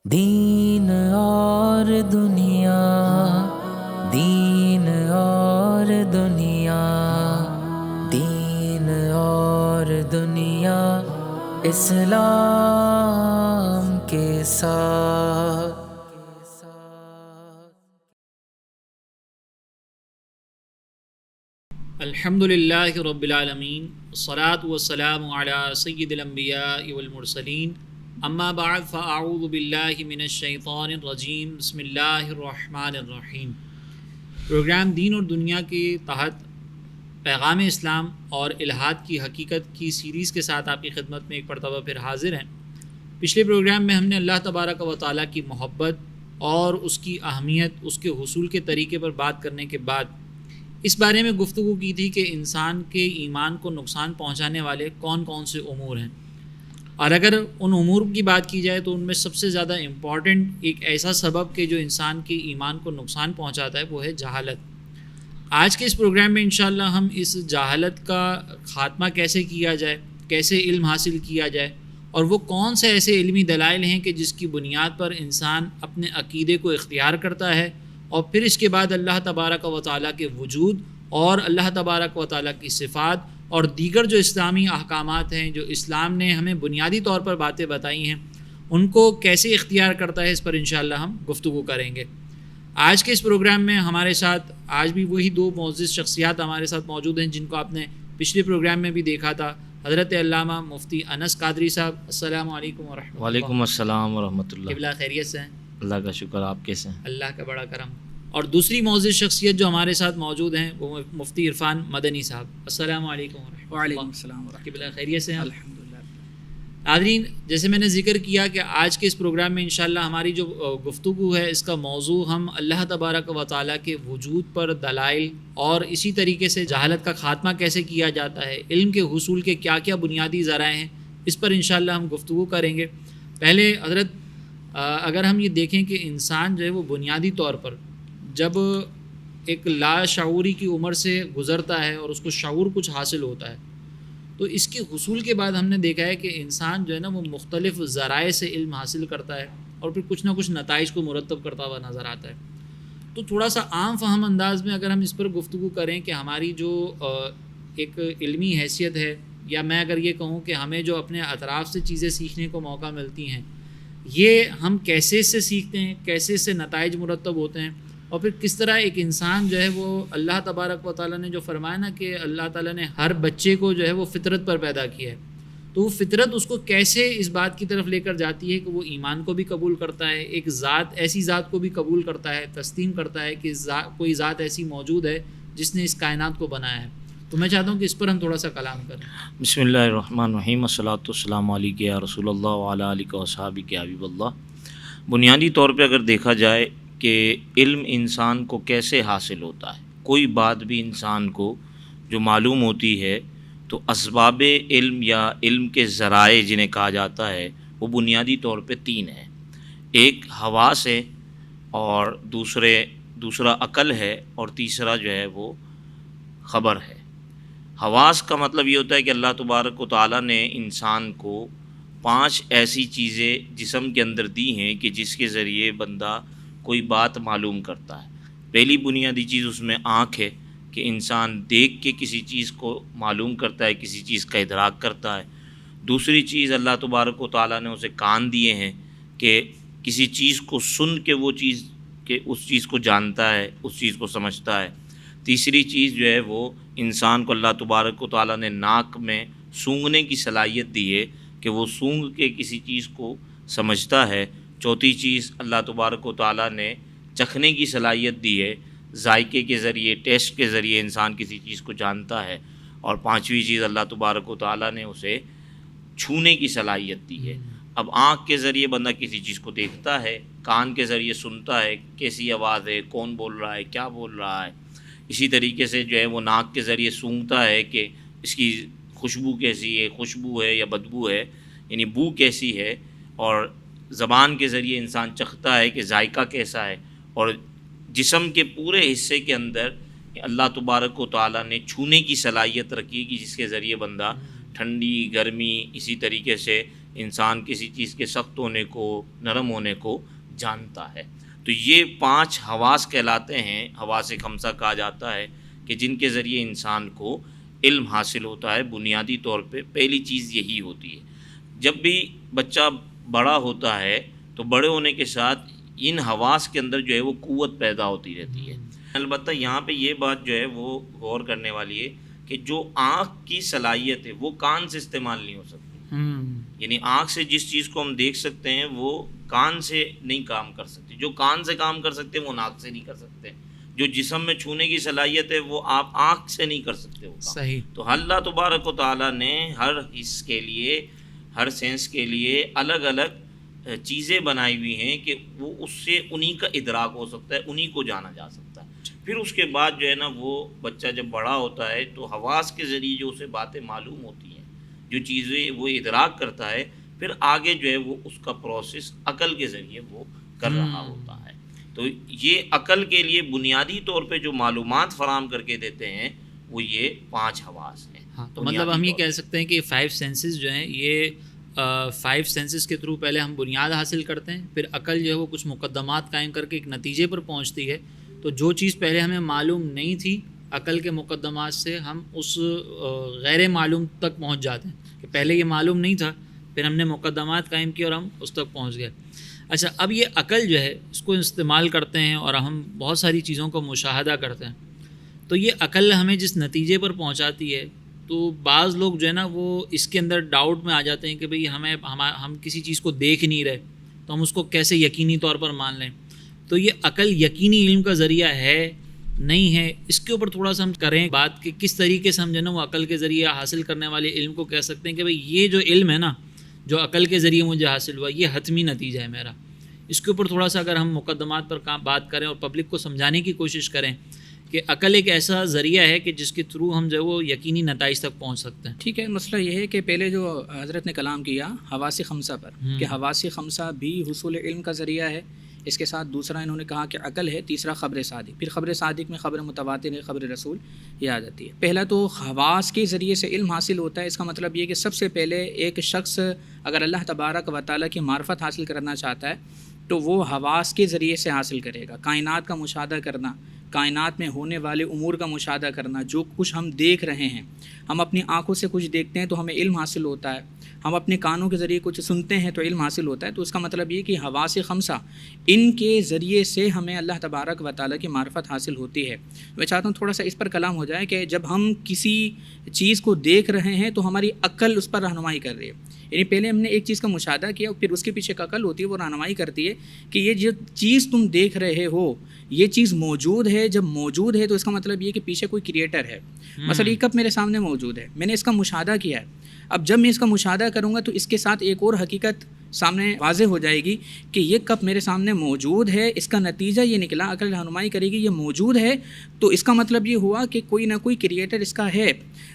دین اور دنیا، دین اور دنیا، دین اور دنیا اسلام کے ساتھ۔ الحمد للہ رب العالمین، والصلاة والسلام علی سید الانبیاء والمرسلین، اما بعد فاعوذ باللہ من الشیطان الرجیم، بسم اللہ الرحمن الرحیم۔ پروگرام دین اور دنیا کے تحت پیغام اسلام اور الحاد کی حقیقت کی سیریز کے ساتھ آپ کی خدمت میں ایک مرتبہ پھر حاضر ہیں۔ پچھلے پروگرام میں ہم نے اللہ تبارک و تعالیٰ کی محبت اور اس کی اہمیت، اس کے حصول کے طریقے پر بات کرنے کے بعد اس بارے میں گفتگو کی تھی کہ انسان کے ایمان کو نقصان پہنچانے والے کون کون سے امور ہیں، اور اگر ان امور کی بات کی جائے تو ان میں سب سے زیادہ امپورٹنٹ ایک ایسا سبب کہ جو انسان کے ایمان کو نقصان پہنچاتا ہے وہ ہے جہالت۔ آج کے اس پروگرام میں انشاءاللہ ہم اس جہالت کا خاتمہ کیسے کیا جائے، کیسے علم حاصل کیا جائے، اور وہ کون سے ایسے علمی دلائل ہیں کہ جس کی بنیاد پر انسان اپنے عقیدے کو اختیار کرتا ہے، اور پھر اس کے بعد اللہ تبارک و تعالیٰ کے وجود اور اللہ تبارک و تعالیٰ کی صفات اور دیگر جو اسلامی احکامات ہیں، جو اسلام نے ہمیں بنیادی طور پر باتیں بتائی ہیں، ان کو کیسے اختیار کرتا ہے، اس پر انشاءاللہ ہم گفتگو کریں گے۔ آج کے اس پروگرام میں ہمارے ساتھ آج بھی وہی دو معزز شخصیات ہمارے ساتھ موجود ہیں جن کو آپ نے پچھلے پروگرام میں بھی دیکھا تھا۔ حضرت علامہ مفتی انس قادری صاحب، السلام علیکم ورحمۃ اللہ۔ وعلیکم السلام ورحمۃ اللہ۔ قبلہ خیریت سے ہیں؟ اللہ کا شکر، آپ کیسے ہیں؟ اللہ کا بڑا کرم۔ اور دوسری معزز شخصیت جو ہمارے ساتھ موجود ہیں وہ مفتی عرفان مدنی صاحب، السلام علیکم ورحمۃ اللہ۔ وعلیکم السلام ورحمۃ قبلہ خیریت سے ہیں؟ الحمد للہ۔ ناظرین، جیسے میں نے ذکر کیا کہ آج کے اس پروگرام میں انشاءاللہ ہماری جو گفتگو ہے اس کا موضوع ہم اللہ تبارک و تعالیٰ کے وجود پر دلائل اور اسی طریقے سے جہالت کا خاتمہ کیسے کیا جاتا ہے، علم کے حصول کے کیا کیا بنیادی ذرائع ہیں، اس پر انشاءاللہ ہم گفتگو کریں گے۔ پہلے حضرت اگر ہم یہ دیکھیں کہ انسان جو ہے وہ بنیادی طور پر جب ایک لاشعوری کی عمر سے گزرتا ہے اور اس کو شعور کچھ حاصل ہوتا ہے، تو اس کے حصول کے بعد ہم نے دیکھا ہے کہ انسان جو ہے نا وہ مختلف ذرائع سے علم حاصل کرتا ہے اور پھر کچھ نہ کچھ نتائج کو مرتب کرتا ہوا نظر آتا ہے۔ تو تھوڑا سا عام فہم انداز میں اگر ہم اس پر گفتگو کریں کہ ہماری جو ایک علمی حیثیت ہے، یا میں اگر یہ کہوں کہ ہمیں جو اپنے اطراف سے چیزیں سیکھنے کو موقع ملتی ہیں، یہ ہم کیسے اس سے سیکھتے ہیں، کیسے اس سے نتائج مرتب ہوتے ہیں، اور پھر کس طرح ایک انسان جو ہے وہ اللہ تبارک و تعالیٰ نے جو فرمایا نا کہ اللہ تعالیٰ نے ہر بچے کو جو ہے وہ فطرت پر پیدا کیا ہے، تو وہ فطرت اس کو کیسے اس بات کی طرف لے کر جاتی ہے کہ وہ ایمان کو بھی قبول کرتا ہے، ایک ذات ایسی ذات کو بھی قبول کرتا ہے، تسلیم کرتا ہے کہ کوئی ذات ایسی موجود ہے جس نے اس کائنات کو بنایا ہے۔ تو میں چاہتا ہوں کہ اس پر ہم تھوڑا سا کلام کریں۔ بسم اللہ الرحمن الرحیم، والصلاۃ والسلام علیک یا رسول اللہ وعلی آلک وصحابک یا حبیب اللہ۔ بنیادی طور پہ اگر دیکھا جائے کہ علم انسان کو کیسے حاصل ہوتا ہے، کوئی بات بھی انسان کو جو معلوم ہوتی ہے تو اسباب علم یا علم کے ذرائع جنہیں کہا جاتا ہے وہ بنیادی طور پہ تین ہیں۔ ایک حواس ہے، اور دوسرا عقل ہے، اور تیسرا جو ہے وہ خبر ہے۔ حواس کا مطلب یہ ہوتا ہے کہ اللہ تبارک و تعالیٰ نے انسان کو 5 ایسی چیزیں جسم کے اندر دی ہیں کہ جس کے ذریعے بندہ کوئی بات معلوم کرتا ہے۔ پہلی بنیادی چیز اس میں آنکھ ہے کہ انسان دیکھ کے کسی چیز کو معلوم کرتا ہے، کسی چیز کا ادراک کرتا ہے۔ دوسری چیز اللہ تبارک و تعالیٰ نے اسے کان دیے ہیں کہ کسی چیز کو سن کے وہ چیز کہ اس چیز کو جانتا ہے، اس چیز کو سمجھتا ہے۔ تیسری چیز جو ہے وہ انسان کو اللہ تبارک و تعالیٰ نے ناک میں سونگھنے کی صلاحیت دی ہے کہ وہ سونگھ کے کسی چیز کو سمجھتا ہے۔ چوتھی چیز اللہ تبارک و تعالیٰ نے چکھنے کی صلاحیت دی ہے، ذائقے کے ذریعے، ٹیسٹ کے ذریعے انسان کسی چیز کو جانتا ہے۔ اور پانچویں چیز اللہ تبارک و تعالیٰ نے اسے چھونے کی صلاحیت دی ہے۔ اب آنکھ کے ذریعے بندہ کسی چیز کو دیکھتا ہے، کان کے ذریعے سنتا ہے کیسی آواز ہے، کون بول رہا ہے، کیا بول رہا ہے۔ اسی طریقے سے جو ہے وہ ناک کے ذریعے سونگھتا ہے کہ اس کی خوشبو کیسی ہے، خوشبو ہے یا بدبو ہے، یعنی بو کیسی ہے۔ اور زبان کے ذریعے انسان چکھتا ہے کہ ذائقہ کیسا ہے۔ اور جسم کے پورے حصے کے اندر اللہ تبارک و تعالیٰ نے چھونے کی صلاحیت رکھی کہ جس کے ذریعے بندہ ٹھنڈی، گرمی، اسی طریقے سے انسان کسی چیز کے سخت ہونے کو، نرم ہونے کو جانتا ہے۔ تو یہ 5 حواس کہلاتے ہیں، حواس خمسہ کہا جاتا ہے، کہ جن کے ذریعے انسان کو علم حاصل ہوتا ہے۔ بنیادی طور پہ پہلی چیز یہی ہوتی ہے۔ جب بھی بچہ بڑا ہوتا ہے تو بڑے ہونے کے ساتھ ان حواس کے اندر جو ہے وہ قوت پیدا ہوتی رہتی ہے۔ البتہ یہاں پہ یہ بات جو ہے وہ غور کرنے والی ہے کہ جو آنکھ کی صلاحیت ہے وہ کان سے استعمال نہیں ہو سکتی۔ یعنی آنکھ سے جس چیز کو ہم دیکھ سکتے ہیں وہ کان سے نہیں کام کر سکتے، جو کان سے کام کر سکتے ہیں وہ ناک سے نہیں کر سکتے، جو جسم میں چھونے کی صلاحیت ہے وہ آپ آنکھ سے نہیں کر سکتے وہ کام۔ صحیح۔ تو اللہ تبارک و تعالیٰ نے ہر حص کے لیے، ہر سینس کے لیے الگ الگ چیزیں بنائی ہوئی ہیں کہ وہ اس سے انہی کا ادراک ہو سکتا ہے، انہی کو جانا جا سکتا ہے۔ پھر اس کے بعد جو ہے نا وہ بچہ جب بڑا ہوتا ہے تو حواس کے ذریعے جو اسے باتیں معلوم ہوتی ہیں، جو چیزیں وہ ادراک کرتا ہے، پھر آگے جو ہے وہ اس کا پروسیس عقل کے ذریعے وہ کر رہا ہوتا ہے۔ تو یہ عقل کے لیے بنیادی طور پہ جو معلومات فراہم کر کے دیتے ہیں وہ یہ 5 حواس ہیں۔ ہاں، تو مطلب ہم یہ کہہ سکتے ہیں کہ 5 سینسز جو ہیں یہ 5 سینسز کے تھرو پہلے ہم بنیاد حاصل کرتے ہیں، پھر عقل جو ہے وہ کچھ مقدمات قائم کر کے ایک نتیجے پر پہنچتی ہے۔ تو جو چیز پہلے ہمیں معلوم نہیں تھی، عقل کے مقدمات سے ہم اس غیر معلوم تک پہنچ جاتے ہیں کہ پہلے یہ معلوم نہیں تھا، پھر ہم نے مقدمات قائم کیے اور ہم اس تک پہنچ گئے۔ اچھا، اب یہ عقل جو ہے اس کو استعمال کرتے ہیں اور ہم بہت ساری چیزوں کو مشاہدہ کرتے ہیں، تو یہ عقل ہمیں جس نتیجے پر پہنچاتی ہے، تو بعض لوگ جو ہے نا وہ اس کے اندر ڈاؤٹ میں آ جاتے ہیں کہ بھئی ہم کسی چیز کو دیکھ نہیں رہے تو ہم اس کو کیسے یقینی طور پر مان لیں۔ تو یہ عقل یقینی علم کا ذریعہ ہے نہیں ہے، اس کے اوپر تھوڑا سا ہم کریں بات کہ کس طریقے سے ہم جو ہے نا وہ عقل کے ذریعے حاصل کرنے والے علم کو کہہ سکتے ہیں کہ بھئی یہ جو علم ہے نا جو عقل کے ذریعے مجھے حاصل ہوا یہ حتمی نتیجہ ہے میرا۔ اس کے اوپر تھوڑا سا اگر ہم مقدمات پر بات کریں اور پبلک کو سمجھانے کی کوشش کریں کہ عقل ایک ایسا ذریعہ ہے کہ جس کے تھرو ہم جو ہے وہ یقینی نتائج تک پہنچ سکتے ہیں۔ ٹھیک ہے، مسئلہ یہ ہے کہ پہلے جو حضرت نے کلام کیا حواس خمسہ پر کہ حواس خمسہ بھی حصول علم کا ذریعہ ہے، اس کے ساتھ دوسرا انہوں نے کہا کہ عقل ہے، تیسرا خبر صادق، پھر خبر صادق میں خبر متواتر ہے، خبر رسول یہ آ جاتی ہے۔ پہلا تو حواس کے ذریعے سے علم حاصل ہوتا ہے، اس کا مطلب یہ کہ سب سے پہلے ایک شخص اگر اللہ تبارک و تعالیٰ کی معرفت حاصل کرنا چاہتا ہے تو وہ حواس کے ذریعے سے حاصل کرے گا۔ کائنات کا مشاہدہ کرنا، کائنات میں ہونے والے امور کا مشاہدہ کرنا، جو کچھ ہم دیکھ رہے ہیں، ہم اپنی آنکھوں سے کچھ دیکھتے ہیں تو ہمیں علم حاصل ہوتا ہے، ہم اپنے کانوں کے ذریعے کچھ سنتے ہیں تو علم حاصل ہوتا ہے۔ تو اس کا مطلب یہ کہ حواس خمسہ ان کے ذریعے سے ہمیں اللہ تبارک و تعالیٰ کی معرفت حاصل ہوتی ہے۔ میں چاہتا ہوں تھوڑا سا اس پر کلام ہو جائے کہ جب ہم کسی چیز کو دیکھ رہے ہیں تو ہماری عقل اس پر رہنمائی کر رہی ہے، یعنی پہلے ہم نے ایک چیز کا مشاہدہ کیا پھر اس کے پیچھے ایک عقل ہوتی ہے، وہ رہنمائی کرتی ہے کہ یہ جو چیز تم دیکھ رہے ہو یہ چیز موجود ہے۔ جب موجود ہے تو اس کا مطلب یہ کہ پیچھے کوئی کریٹر ہے۔ مثلا یہ کپ میرے سامنے موجود ہے، میں نے اس کا مشاہدہ کیا ہے، اب جب میں اس کا مشاہدہ کروں گا تو اس کے ساتھ ایک اور حقیقت سامنے واضح ہو جائے گی کہ یہ کپ میرے سامنے موجود ہے، اس کا نتیجہ یہ نکلا، عقل رہنمائی کرے گی یہ موجود ہے، تو اس کا مطلب یہ ہوا کہ کوئی نہ کوئی کریٹر اس کا ہے۔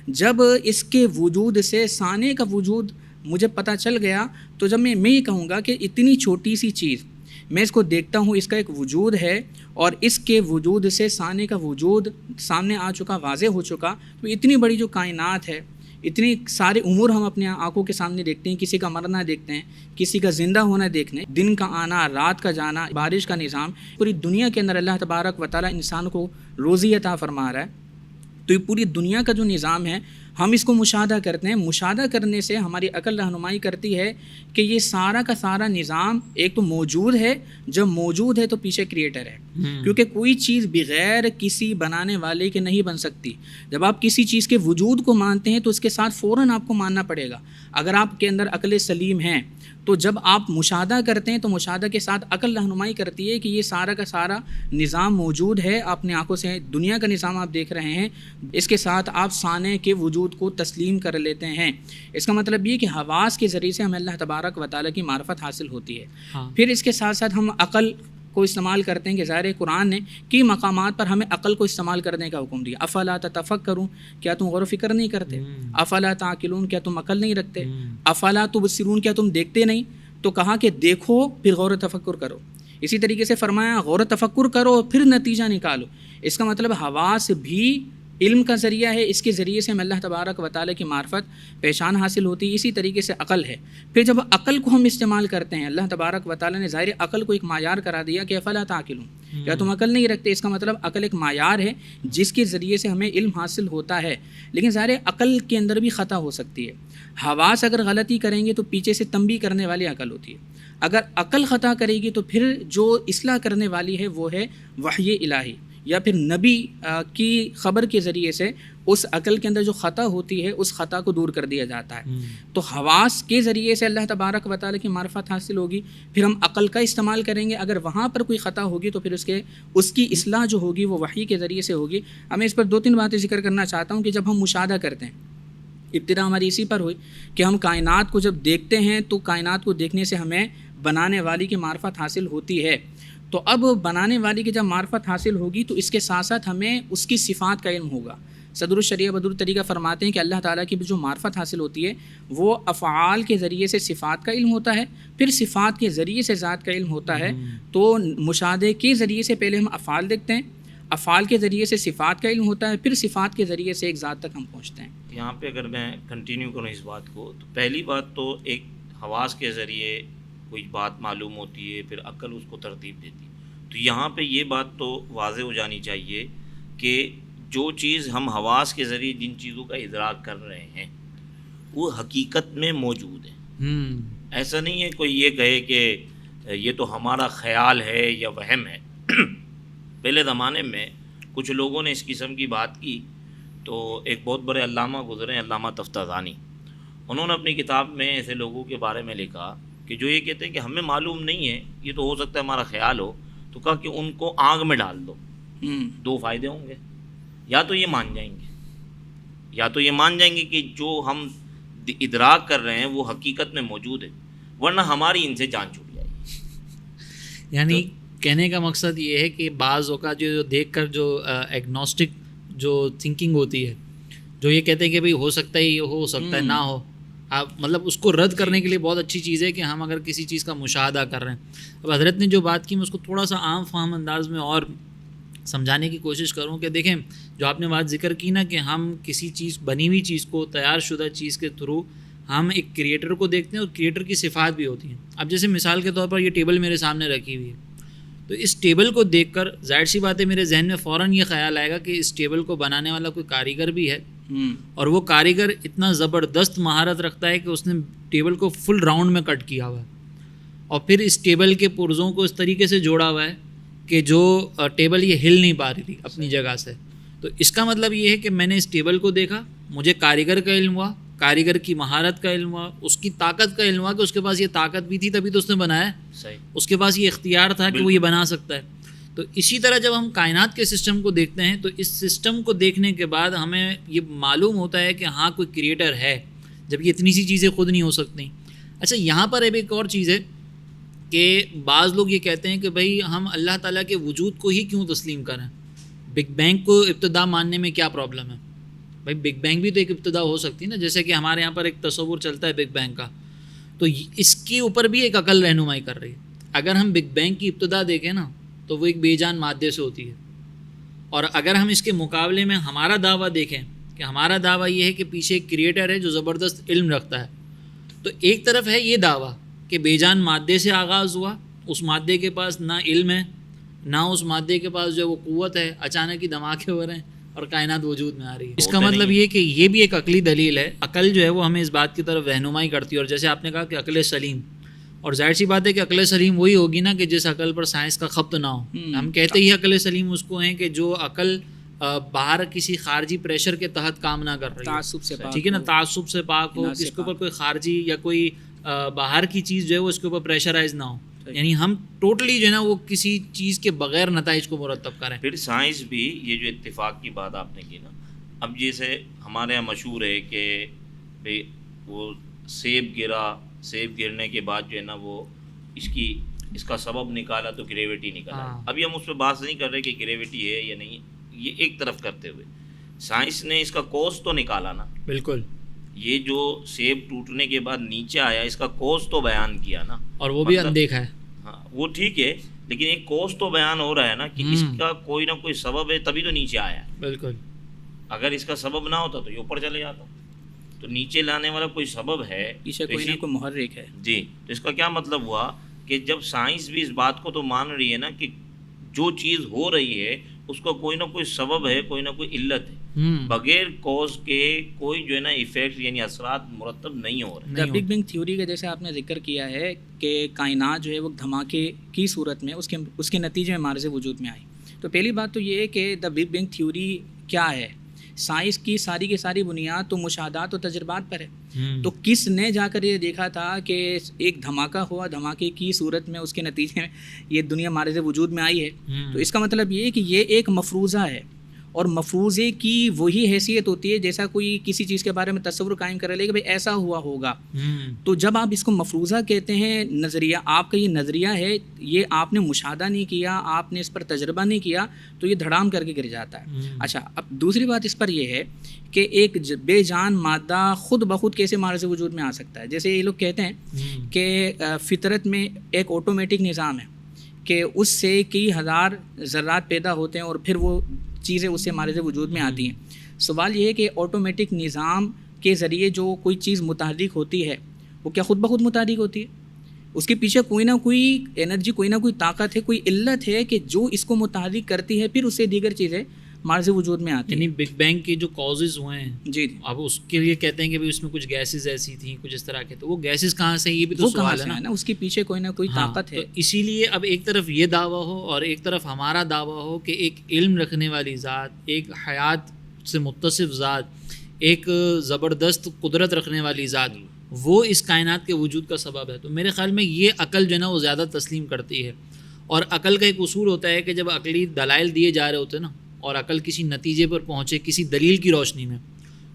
جب اس کے وجود سے ثانی کا وجود مجھے پتہ چل گیا تو جب میں یہ کہوں گا کہ اتنی چھوٹی سی چیز میں اس کو دیکھتا ہوں، اس کا ایک وجود ہے اور اس کے وجود سے ثانی کا وجود سامنے آ چکا، واضح ہو چکا، تو اتنی بڑی جو کائنات ہے، اتنی سارے امور ہم اپنے آنکھوں کے سامنے دیکھتے ہیں، کسی کا مرنا دیکھتے ہیں، کسی کا زندہ ہونا دیکھنے، دن کا آنا، رات کا جانا، بارش کا نظام، پوری دنیا کے اندر اللہ تبارک و تعالیٰ انسان کو روزی عطا فرما رہا ہے۔ تو یہ پوری دنیا کا جو نظام ہے ہم اس کو مشاہدہ کرتے ہیں، مشاہدہ کرنے سے ہماری عقل رہنمائی کرتی ہے کہ یہ سارا کا سارا نظام ایک تو موجود ہے، جب موجود ہے تو پیچھے کریٹر ہے، کیونکہ کوئی چیز بغیر کسی بنانے والے کے نہیں بن سکتی۔ جب آپ کسی چیز کے وجود کو مانتے ہیں تو اس کے ساتھ فوراً آپ کو ماننا پڑے گا۔ اگر آپ کے اندر عقل سلیم ہے تو جب آپ مشاہدہ کرتے ہیں تو مشاہدہ کے ساتھ عقل رہنمائی کرتی ہے کہ یہ سارا کا سارا نظام موجود ہے، آپ اپنی آنکھوں سے دنیا کا نظام آپ دیکھ رہے ہیں، اس کے ساتھ آپ صانع کے وجود کو تسلیم کر لیتے ہیں۔ اس کا مطلب یہ کہ حواس کے ذریعے سے ہمیں اللہ تبارک و تعالیٰ کی معرفت حاصل ہوتی ہے۔ پھر اس کے ساتھ ساتھ ہم عقل کو استعمال کرتے ہیں کہ ظاہر قرآن نے کئی مقامات پر ہمیں عقل کو استعمال کرنے کا حکم دیا۔ افلا تتفکرون، کیا تم غور و فکر نہیں کرتے؟ افلا تعقلون، کیا تم عقل نہیں رکھتے؟ افلا تبصرون، کیا تم دیکھتے نہیں؟ تو کہا کہ دیکھو پھر غور و تفکر کرو۔ اسی طریقے سے فرمایا غور و تفکر کرو پھر نتیجہ نکالو۔ اس کا مطلب حواس بھی علم کا ذریعہ ہے، اس کے ذریعے سے ہمیں اللہ تبارک و تعالیٰ کی معرفت پہچان حاصل ہوتی ہے. اسی طریقے سے عقل ہے. پھر جب عقل کو ہم استعمال کرتے ہیں، اللہ تبارک و تعالیٰ نے ظاہر عقل کو ایک معیار کرا دیا کہ افلا تعقلون، کیا تم عقل نہیں رکھتے؟ اس کا مطلب عقل ایک معیار ہے جس کے ذریعے سے ہمیں علم حاصل ہوتا ہے. لیکن ظاہر عقل کے اندر بھی خطا ہو سکتی ہے. حواس اگر غلطی کریں گے تو پیچھے سے تنبیہ کرنے والی عقل ہوتی ہے. اگر عقل خطا کرے گی تو پھر جو اصلاح کرنے والی ہے وہ ہے وحی الہی، یا پھر نبی کی خبر کے ذریعے سے اس عقل کے اندر جو خطا ہوتی ہے اس خطا کو دور کر دیا جاتا ہے. تو حواس کے ذریعے سے اللہ تبارک و تعالیٰ کی معرفت حاصل ہوگی. پھر ہم عقل کا استعمال کریں گے، اگر وہاں پر کوئی خطا ہوگی تو پھر اس کی اصلاح جو ہوگی وہ وحی کے ذریعے سے ہوگی. میں اس پر 2-3 باتیں ذکر کرنا چاہتا ہوں کہ جب ہم مشاہدہ کرتے ہیں، ابتدا ہماری اسی پر ہوئی کہ ہم کائنات کو جب دیکھتے ہیں تو کائنات کو دیکھنے سے ہمیں بنانے والی کی معرفت حاصل ہوتی ہے. تو اب بنانے والی کی جب معرفت حاصل ہوگی تو اس کے ساتھ ساتھ ہمیں اس کی صفات کا علم ہوگا. صدر الشریعہ بدر طریقہ فرماتے ہیں کہ اللہ تعالیٰ کی جو معرفت حاصل ہوتی ہے وہ افعال کے ذریعے سے صفات کا علم ہوتا ہے، پھر صفات کے ذریعے سے ذات کا علم ہوتا ہے. تو مشاہدے کے ذریعے سے پہلے ہم افعال دیکھتے ہیں، افعال کے ذریعے سے صفات کا علم ہوتا ہے، پھر صفات کے ذریعے سے ایک ذات تک ہم پہنچتے ہیں. یہاں پہ اگر میں کنٹینیو کروں اس بات کو، تو پہلی بات تو ایک حواس کے ذریعے کوئی بات معلوم ہوتی ہے، پھر عقل اس کو ترتیب دیتی ہے. تو یہاں پہ یہ بات تو واضح ہو جانی چاہیے کہ جو چیز ہم حواس کے ذریعے جن چیزوں کا ادراک کر رہے ہیں وہ حقیقت میں موجود ہے. ایسا نہیں ہے کوئی یہ کہے کہ یہ تو ہمارا خیال ہے یا وہم ہے. پہلے زمانے میں کچھ لوگوں نے اس قسم کی بات کی تو ایک بہت بڑے علامہ گزرے، علامہ تفتازانی، انہوں نے اپنی کتاب میں ایسے لوگوں کے بارے میں لکھا کہ جو یہ کہتے ہیں کہ ہمیں معلوم نہیں ہے، یہ تو ہو سکتا ہے ہمارا خیال ہو. تو کہا کہ ان کو آگ میں ڈال دو، 2 فائدے ہوں گے. یا تو یہ مان جائیں گے کہ جو ہم ادراک کر رہے ہیں وہ حقیقت میں موجود ہے، ورنہ ہماری ان سے جان چھوٹ جائے گی. یعنی کہنے کا مقصد یہ ہے کہ بعض اوقات جو دیکھ کر جو ایگنوسٹک جو تھنکنگ ہوتی ہے، جو یہ کہتے ہیں کہ بھئی ہو سکتا ہے یہ ہو سکتا ہے نہ ہو، مطلب اس کو رد کرنے کے لیے بہت اچھی چیز ہے کہ ہم اگر کسی چیز کا مشاہدہ کر رہے ہیں. اب حضرت نے جو بات کی میں اس کو تھوڑا سا عام فہم انداز میں اور سمجھانے کی کوشش کروں کہ دیکھیں، جو آپ نے بات ذکر کی نا کہ ہم کسی چیز بنی ہوئی چیز کو، تیار شدہ چیز کے تھرو ہم ایک کریٹر کو دیکھتے ہیں اور کریٹر کی صفات بھی ہوتی ہیں. اب جیسے مثال کے طور پر یہ ٹیبل میرے سامنے رکھی ہوئی ہے، تو اس ٹیبل کو دیکھ کر ظاہر سی بات ہے میرے ذہن میں فوراً یہ خیال آئے گا کہ اس ٹیبل کو بنانے والا کوئی کاریگر بھی ہے، اور وہ کاریگر اتنا زبردست مہارت رکھتا ہے کہ اس نے ٹیبل کو فل راؤنڈ میں کٹ کیا ہوا ہے، اور پھر اس ٹیبل کے پرزوں کو اس طریقے سے جوڑا ہوا ہے کہ جو ٹیبل یہ ہل نہیں پا رہی تھی اپنی جگہ سے. تو اس کا مطلب یہ ہے کہ میں نے اس ٹیبل کو دیکھا، مجھے کاریگر کا علم ہوا، کاریگر کی مہارت کا علم ہوا، اس کی طاقت کا علم ہوا کہ اس کے پاس یہ طاقت بھی تھی تبھی تو اس نے بنایا. صحیح. اس کے پاس یہ اختیار تھا کہ وہ یہ بنا سکتا ہے. تو اسی طرح جب ہم کائنات کے سسٹم کو دیکھتے ہیں تو اس سسٹم کو دیکھنے کے بعد ہمیں یہ معلوم ہوتا ہے کہ ہاں کوئی کریٹر ہے، جب یہ اتنی سی چیزیں خود نہیں ہو سکتی. اچھا، یہاں پر اب ایک اور چیز ہے کہ بعض لوگ یہ کہتے ہیں کہ بھائی ہم اللہ تعالیٰ کے وجود کو ہی کیوں تسلیم کریں، بگ بینگ کو ابتدا ماننے میں کیا پرابلم ہے؟ بھائی بگ بینگ بھی تو ایک ابتدا ہو سکتی ہے نا، جیسے کہ ہمارے یہاں پر ایک تصور چلتا ہے بگ بینگ کا، تو اس کے اوپر بھی ایک عقل رہنمائی کر رہی ہے. اگر ہم بگ بینگ کی ابتدا دیکھیں نا تو وہ ایک بے جان مادے سے ہوتی ہے، اور اگر ہم اس کے مقابلے میں ہمارا دعویٰ دیکھیں کہ ہمارا دعویٰ یہ ہے کہ پیچھے ایک کریٹر ہے جو زبردست علم رکھتا ہے، تو ایک طرف ہے یہ دعویٰ کہ بے جان مادے سے آغاز ہوا، اس مادے کے پاس نہ علم ہے نہ اس مادے کے پاس جو ہے وہ قوت ہے، اچانک ہی دھماکے ہو رہے ہیں اور کائنات وجود میں آ رہی ہے. اس کا مطلب یہ کہ یہ بھی ایک عقلی دلیل ہے. عقل جو ہے وہ ہمیں اس بات کی طرف رہنمائی کرتی ہے، اور جیسے آپ نے کہا کہ عقل سلیم، اور ظاہر سی بات ہے کہ عقل سلیم وہی ہوگی نا کہ جس عقل پر سائنس کا خبط نہ ہو. ہم کہتے ہی عقل سلیم اس کو ہیں کہ جو عقل باہر کسی خارجی پریشر کے تحت کام نہ کر رہی ہے، تعصب سے پاک، ٹھیک ہے نا، تعصب سے پاک ہو، اس کے اوپر کوئی خارجی یا کوئی باہر کی چیز جو ہے وہ اس کے اوپر پریشرائز نہ ہو. یعنی ہم ٹوٹلی جو ہے نا وہ کسی چیز کے بغیر نتائج کو مرتب کریں. پھر سائنس بھی یہ جو اتفاق کی بات آپ نے کی نا، اب جیسے ہمارے یہاں مشہور ہے کہ بھئی وہ سیب گرنے کے بعد جو ہے نا وہ اس کا سبب نکالا تو گریویٹی نکالا. ابھی ہم اس پہ بات نہیں کر رہے کہ گریویٹی ہے یا نہیں، یہ ایک طرف کرتے ہوئے سائنس نے اس کا کوز تو نکالا نا. بالکل، یہ جو سیب ٹوٹنے کے بعد نیچے آیا اس کا کوز تو بیان کیا نا، اور وہ بھی اندیکھا ہے. ہاں وہ ٹھیک ہے، لیکن ایک کوز تو بیان ہو رہا ہے نا کہ اس کا کوئی نہ کوئی سبب ہے تبھی تو نیچے آیا ہے. بالکل. اگر اس کا سبب نہ ہوتا تو یہ اوپر چلے جاتا. تو نیچے لانے والا کوئی سبب ہے پیچھے کوئی نہ کوئی محرک ہے. جی. تو اس کا کیا مطلب ہوا کہ جب سائنس بھی اس بات کو تو مان رہی ہے نا کہ جو چیز ہو رہی ہے اس کا کوئی نہ کوئی سبب ہے, کوئی نہ کوئی علت ہے, بغیر کوز کے کوئی جو ہے نا ایفیکٹ یعنی اثرات مرتب نہیں ہو رہے. بگ بینگ تھیوری کا جیسے آپ نے ذکر کیا ہے کہ کائنات جو ہے وہ دھماکے کی صورت میں اس کے نتیجے میں مارز وجود میں آئی. تو پہلی بات تو یہ ہے کہ دا بگ بینگ تھیوری کیا ہے. سائنس کی ساری بنیاد تو مشاہدات و تجربات پر ہے. تو کس نے جا کر یہ دیکھا تھا کہ ایک دھماکہ ہوا, دھماکے کی صورت میں اس کے نتیجے میں یہ دنیا مارز وجود میں آئی ہے. تو اس کا مطلب یہ ہے کہ یہ ایک مفروضہ ہے, اور مفروضے کی وہی حیثیت ہوتی ہے جیسا کوئی کسی چیز کے بارے میں تصور قائم کر لے کہ بھائی ایسا ہوا ہوگا. تو جب آپ اس کو مفروضہ کہتے ہیں, نظریہ آپ کا یہ نظریہ ہے, یہ آپ نے مشاہدہ نہیں کیا, آپ نے اس پر تجربہ نہیں کیا, تو یہ دھڑام کر کے گر جاتا ہے. اچھا, اب دوسری بات اس پر یہ ہے کہ ایک بے جان مادہ خود بخود کیسے مارز وجود میں آ سکتا ہے. جیسے یہ لوگ کہتے ہیں کہ فطرت میں ایک آٹومیٹک نظام ہے کہ اس سے کئی ہزار ذرات پیدا ہوتے ہیں اور پھر وہ چیزیں اس سے مارز وجود میں آتی ہیں. سوال یہ ہے کہ آٹومیٹک نظام کے ذریعے جو کوئی چیز متحرک ہوتی ہے وہ کیا خود بخود متحرک ہوتی ہے؟ اس کے پیچھے کوئی نہ کوئی انرجی, کوئی نہ کوئی طاقت ہے, کوئی علت ہے کہ جو اس کو متحرک کرتی ہے, پھر اس سے دیگر چیزیں مارز وجود میں آتی ہیں. یعنی بگ بینگ کے جو کازز ہوئے ہیں جی, اب اس کے لیے کہتے ہیں کہ اس میں کچھ گیسز ایسی تھیں, کچھ اس طرح کے, تو وہ گیسز کہاں سے, یہ بھی تو سوال ہے نا. اس کے پیچھے کوئی نہ کوئی طاقت ہے. اسی لیے اب ایک طرف یہ دعویٰ ہو اور ایک طرف ہمارا دعویٰ ہو کہ ایک علم رکھنے والی ذات, ایک حیات سے متصف ذات, ایک زبردست قدرت رکھنے والی ذات, وہ اس کائنات کے وجود کا سبب ہے. تو میرے خیال میں یہ عقل جو ہے نا وہ زیادہ تسلیم کرتی ہے. اور عقل کا ایک اصول ہوتا ہے کہ جب عقلی دلائل دیے جا رہے ہوتے ہیں نا, اور عقل کسی نتیجے پر پہنچے کسی دلیل کی روشنی میں,